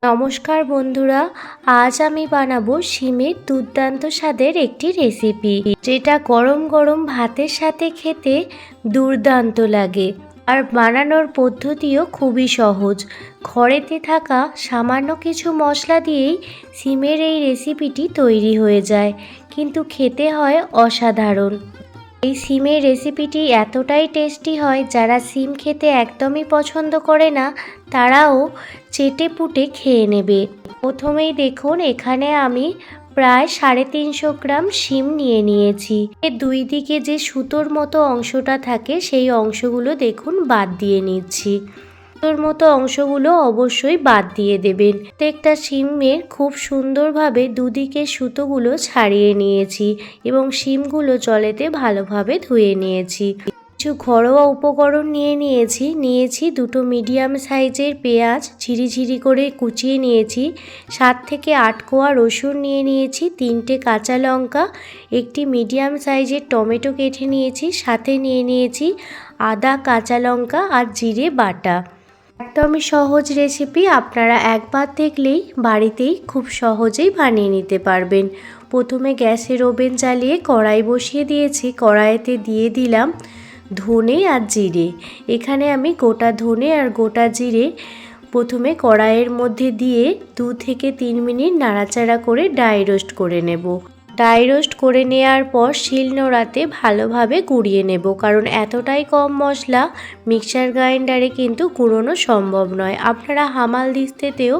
নমস্কার বন্ধুরা, আজ আমি বানাবো শিমের দুর্দান্ত স্বাদের একটি রেসিপি, যেটা গরম গরম ভাতের সাথে খেতে দুর্দান্ত লাগে। আর বানানোর পদ্ধতিও খুবই সহজ। ঘরেতে থাকা সামান্য কিছু মশলা দিয়েই শিমের এই রেসিপিটি তৈরি হয়ে যায়, কিন্তু খেতে হয় অসাধারণ। এই শিমের রেসিপিটি এতটাই টেস্টি হয়, যারা শিম খেতে একদমই পছন্দ করে না তারাও চেটেপুটে খেয়ে নেবে। প্রথমেই দেখুন, এখানে আমি প্রায় 350 গ্রাম শিম নিয়ে নিয়েছি। এর দুই দিকে যে সুতোর মতো অংশটা থাকে সেই অংশগুলো দেখুন বাদ দিয়ে নিচ্ছি। সুতোর মতো অংশগুলো অবশ্যই বাদ দিয়ে দেবেন। প্রত্যেকটা শিমের খুব সুন্দরভাবে দুদিকে সুতোগুলো ছাড়িয়ে নিয়েছি এবং শিমগুলো জলেতে ভালোভাবে ধুয়ে নিয়েছি। কিছু ঘরোয়া উপকরণ নিয়েছি দুটো মিডিয়াম সাইজের পেঁয়াজ ঝিরিঝিরি করে কুচিয়ে নিয়েছি, 7 থেকে 8 কোয়া রসুন নিয়েছি, 3টে কাঁচা লঙ্কা, একটি মিডিয়াম সাইজের টমেটো কেটে নিয়েছি, সাথে নিয়েছি আদা, কাঁচা লঙ্কা আর জিরে বাটা। একদমই সহজ রেসিপি, আপনারা একবার দেখলেই বাড়িতেই খুব সহজেই বানিয়ে নিতে পারবেন। প্রথমে গ্যাসের ওভেন জ্বালিয়ে কড়াই বসিয়ে দিয়েছি। কড়াইতে দিয়ে দিলাম ধনে আর জিরে। এখানে আমি গোটা ধনে আর গোটা জিরে প্রথমে কড়াইয়ের মধ্যে দিয়ে 2 থেকে 3 মিনিট নাড়াচাড়া করে ড্রাই রোস্ট করে নেব। ড্রাই রোস্ট করে নেওয়ার পর শিলনোড়াতে ভালোভাবে গুঁড়িয়ে নেব, কারণ এতটাই কম মশলা মিক্সার গ্রাইন্ডারে কিন্তু গুঁড়োনো সম্ভব নয়। আপনারা হামাল দিস্তেতেও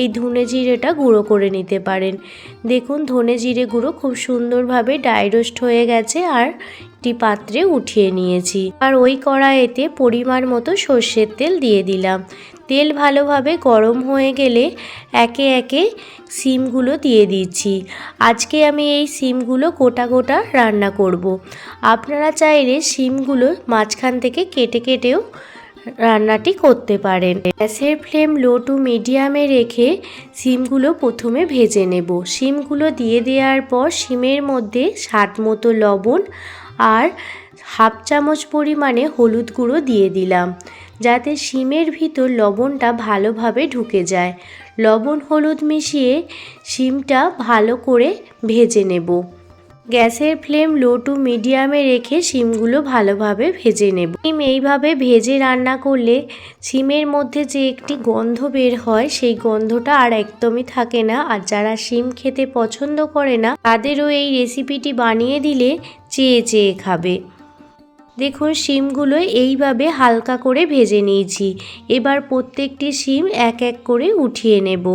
এই ধনে জিরেটা গুঁড়ো করে নিতে পারেন। দেখুন, ধনে জিরে গুঁড়ো খুব সুন্দরভাবে ড্রাই রোস্ট হয়ে গেছে আর একটি পাত্রে উঠিয়ে নিয়েছি। আর ওই কড়াইতে পরিমাণ মতো সর্ষের তেল দিয়ে দিলাম। তেল ভালোভাবে গরম হয়ে গেলে একে একে শিমগুলো দিয়ে দিচ্ছি। আজকে আমি এই শিমগুলো গোটা গোটা রান্না করব। আপনারা চাইলে শিমগুলো মাঝখান থেকে কেটে কেটেও রান্নাটি করতে পারেন। গ্যাসের ফ্লেম লো টু মিডিয়ামে রেখে শিমগুলো প্রথমে ভেজে নেব। শিমগুলো দিয়ে দেওয়ার পর শিমের মধ্যে স্বাদ মতো লবণ আর হাফ চামচ পরিমাণে হলুদ গুঁড়ো দিয়ে দিলাম, যাতে শিমের ভিতর লবণটা ভালোভাবে ঢুকে যায়। লবণ হলুদ মিশিয়ে শিমটা ভালো করে ভেজে নেব। গ্যাসের ফ্লেম লো টু মিডিয়ামে রেখে শিমগুলো ভালোভাবে ভেজে নেব। শিম এইভাবে ভেজে রান্না করলে শিমের মধ্যে যে একটি গন্ধ বের হয়, সেই গন্ধটা আর একদমই থাকে না। আর যারা শিম খেতে পছন্দ করে না তাদেরও এই রেসিপিটি বানিয়ে দিলে চেয়ে চেয়ে খাবে। দেখুন, শিমগুলো এইভাবে হালকা করে ভেজে নিয়েছি। এবার প্রত্যেকটি শিম এক এক করে উঠিয়ে নেব।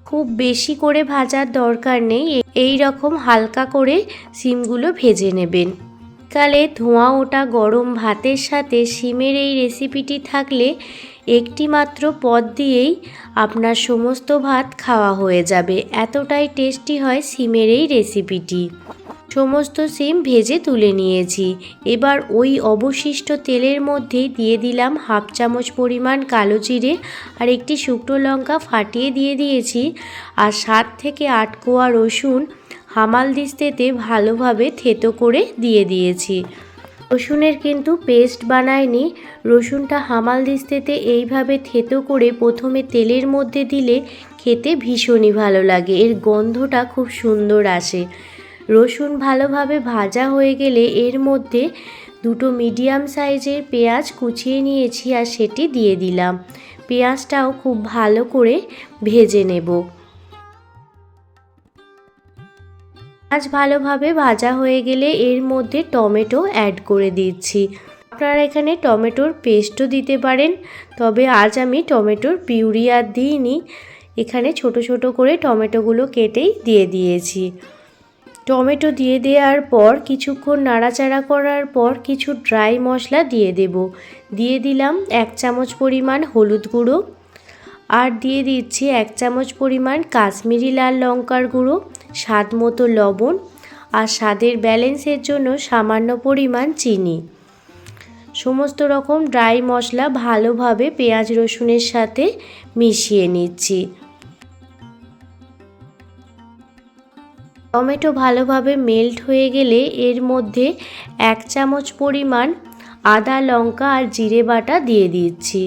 খুব বেশি করে ভাজার দরকার নেই, এই রকম হালকা করে শিমগুলো ভেজে নেবেন। কালে ধোঁয়া ওঠা গরম ভাতের সাথে শিমের এই রেসিপিটি থাকলে একটি মাত্র পদ দিয়েই আপনার সমস্ত ভাত খাওয়া হয়ে যাবে। এতটাই টেস্টি হয় শিমের এই রেসিপিটি। সমস্ত শিম ভেজে তুলে নিয়েছি। এবার ওই অবশিষ্ট তেলের মধ্যেই দিয়ে দিলাম হাফ চামচ পরিমাণ কালো জিরে আর একটি শুকনো লঙ্কা ফাটিয়ে দিয়ে দিয়েছি, আর 7 থেকে 8 কোয়া রসুন হামাল দিস্তেতে ভালোভাবে থেতো করে দিয়ে দিয়েছি। রসুনের কিন্তু পেস্ট বানাইনি, রসুনটা হামাল দিস্তেতে এইভাবে থেতো করে প্রথমে তেলের মধ্যে দিলে খেতে ভীষণই ভালো লাগে, এর গন্ধটা খুব সুন্দর আসে। রসুন ভালোভাবে ভাজা হয়ে গেলে এর মধ্যে দুটো মিডিয়াম সাইজের পেঁয়াজ কুচিয়ে নিয়েছি আর সেটি দিয়ে দিলাম। পেঁয়াজটাও খুব ভালো করে ভেজে নেব। পেঁয়াজ ভালোভাবে ভাজা হয়ে গেলে এর মধ্যে টমেটো অ্যাড করে দিচ্ছি। আপনারা এখানে টমেটোর পেস্টও দিতে পারেন, তবে আজ আমি টমেটোর পিউরি আর দিইনি। এখানে ছোট ছোট করে টমেটোগুলো কেটেই দিয়ে দিয়েছি। টমেটো দিয়ে দেওয়ার পর কিছুক্ষণ নাড়াচাড়া করার পর কিছু ড্রাই মশলা দিয়ে দেব। দিয়ে দিলাম 1 চামচ পরিমাণ হলুদ গুঁড়ো, আর দিয়ে দিচ্ছি 1 চামচ পরিমাণ কাশ্মীরি লাল লঙ্কার গুঁড়ো, স্বাদ মতো লবণ, আর স্বাদের ব্যালেন্সের জন্য সামান্য পরিমাণ চিনি। সমস্ত রকম ড্রাই মশলা ভালোভাবে পেঁয়াজ রসুনের সাথে মিশিয়ে নিচ্ছি। টমেটো ভালোভাবে মেল্ট হয়ে গেলে এর মধ্যে 1 চামচ পরিমাণ আদা, লঙ্কা আর জিরে বাটা দিয়ে দিচ্ছি।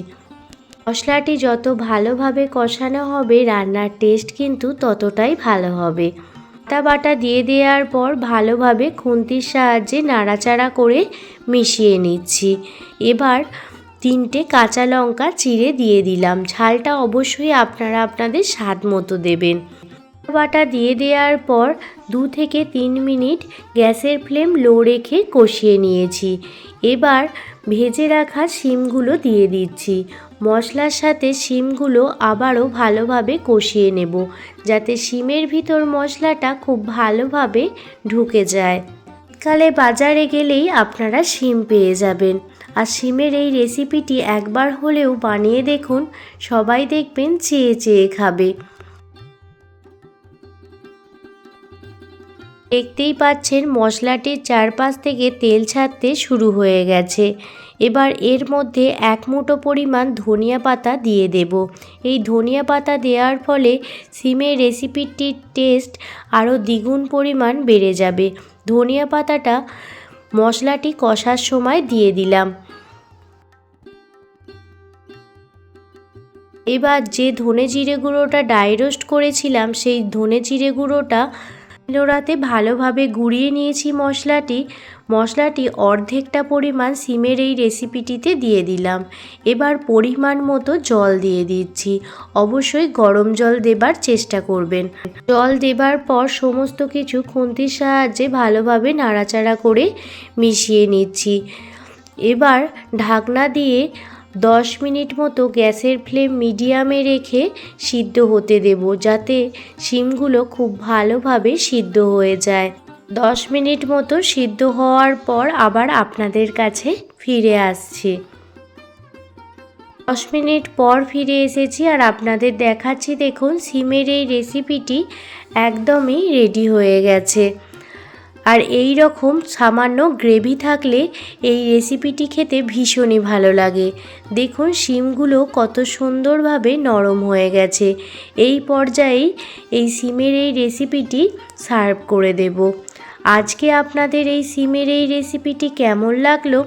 মশলাটি যত ভালোভাবে কষানো হবে রান্নার টেস্ট কিন্তু ততটাই ভালো হবে। আদা বাটা দিয়ে দেওয়ার পর ভালোভাবে খুন্তির সাহায্যে নাড়াচাড়া করে মিশিয়ে নিচ্ছি। এবার 3টে কাঁচা লঙ্কা চিড়ে দিয়ে দিলাম। ঝালটা অবশ্যই আপনারা আপনাদের স্বাদ মতো দেবেন। বাটা দিয়ে দেওয়ার পর 2 থেকে 3 মিনিট গ্যাসের ফ্লেম লো রেখে কষিয়ে নিয়েছি। এবার ভেজে রাখা শিমগুলো দিয়ে দিচ্ছি। মশলার সাথে শিমগুলো আবারও ভালোভাবে কষিয়ে নেব, যাতে শিমের ভিতর মশলাটা খুব ভালোভাবে ঢুকে যায়। শীতকালে বাজারে গেলেই আপনারা শিম পেয়ে যাবেন। আর শিমের এই রেসিপিটি একবার হলেও বানিয়ে দেখুন, সবাই দেখবেন চেয়ে চেয়ে খাবে। দেখতেই পাচ্ছেন মশলাটির চারপাশ থেকে তেল ছাড়তে শুরু হয়ে গেছে। এবার এর মধ্যে 1 মুঠো পরিমাণ ধনিয়া পাতা দিয়ে দেব। এই ধনিয়া পাতা দেওয়ার ফলে শিমের রেসিপিটির টেস্ট আরও দ্বিগুণ পরিমাণ বেড়ে যাবে। ধনিয়া পাতাটা মশলাটি কষার সময় দিয়ে দিলাম। এবার যে ধনে জিরে গুঁড়োটা ড্রাই রোস্ট করেছিলাম সেই ধনে জিরে গুঁড়োটা শিলনোড়াতে ভালোভাবে গুঁড়িয়ে নিয়েছি। মশলাটি অর্ধেকটা পরিমাণ শিমের এই রেসিপিটিতে দিয়ে দিলাম। এবার পরিমাণ মতো জল দিয়ে দিচ্ছি। অবশ্যই গরম জল দেবার চেষ্টা করবেন। জল দেবার পর সমস্ত কিছু খুন্তির সাহায্যে ভালোভাবে নাড়াচাড়া করে মিশিয়ে নিচ্ছি। এবার ঢাকনা দিয়ে 10 মিনিট মতো গ্যাসের ফ্লেম মিডিয়ামে রেখে সিদ্ধ হতে দেব, যাতে শিমগুলো খুব ভালোভাবে সিদ্ধ হয়ে যায়। 10 মিনিট মতো সিদ্ধ হওয়ার পর আবার আপনাদের কাছে ফিরে আসছি। 10 মিনিট পর ফিরে এসেছি আর আপনাদের দেখাচ্ছি, দেখুন শিমের এই রেসিপিটি একদমই রেডি হয়ে গেছে। আর এই রকম সামান্য গ্রেভি থাকলে এই রেসিপিটি খেতে ভীষণই ভালো লাগে। দেখুন শিমগুলো কত সুন্দরভাবে নরম হয়ে গেছে। এই পর্যায়েই এই শিমের এই রেসিপিটি সার্ভ করে দেব। আজকে আপনাদের এই শিমের এই রেসিপিটি কেমন লাগলো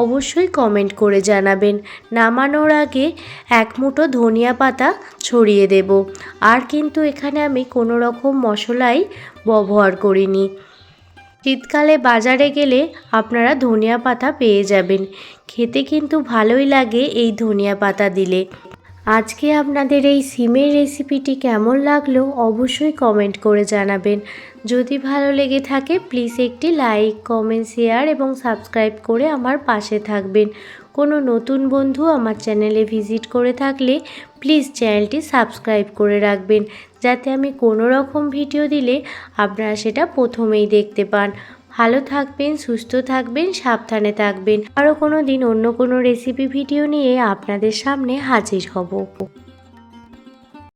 অবশ্যই কমেন্ট করে জানাবেন। নামানোর আগে 1 মুঠো ধনিয়া পাতা ছড়িয়ে দেব। আর কিন্তু এখানে আমি কোনো রকম মশলাই ব্যবহার করিনি। শীতকালে বাজারে গেলে আপনারা ধনিয়া পাতা পেয়ে যাবেন। খেতে কিন্তু ভালোই লাগে এই ধনিয়া পাতা দিলে। আজকে আপনাদের এই শিমের রেসিপিটি কেমন লাগলো অবশ্যই কমেন্ট করে জানাবেন। যদি ভালো লেগে থাকে প্লিজ একটি লাইক, কমেন্ট, শেয়ার এবং সাবস্ক্রাইব করে আমার পাশে থাকবেন। কোনো নতুন বন্ধু আমার চ্যানেলে ভিজিট করে থাকলে প্লিজ চ্যানেলটি সাবস্ক্রাইব করে রাখবেন, যাতে আমি কোনো রকম ভিডিও দিলে আপনারা সেটা প্রথমেই দেখতে পান। ভালো থাকবেন, সুস্থ থাকবেন, সাবধানে থাকবেন। আরও কোনো দিন অন্য কোনো রেসিপি ভিডিও নিয়ে আপনাদের সামনে হাজির হব।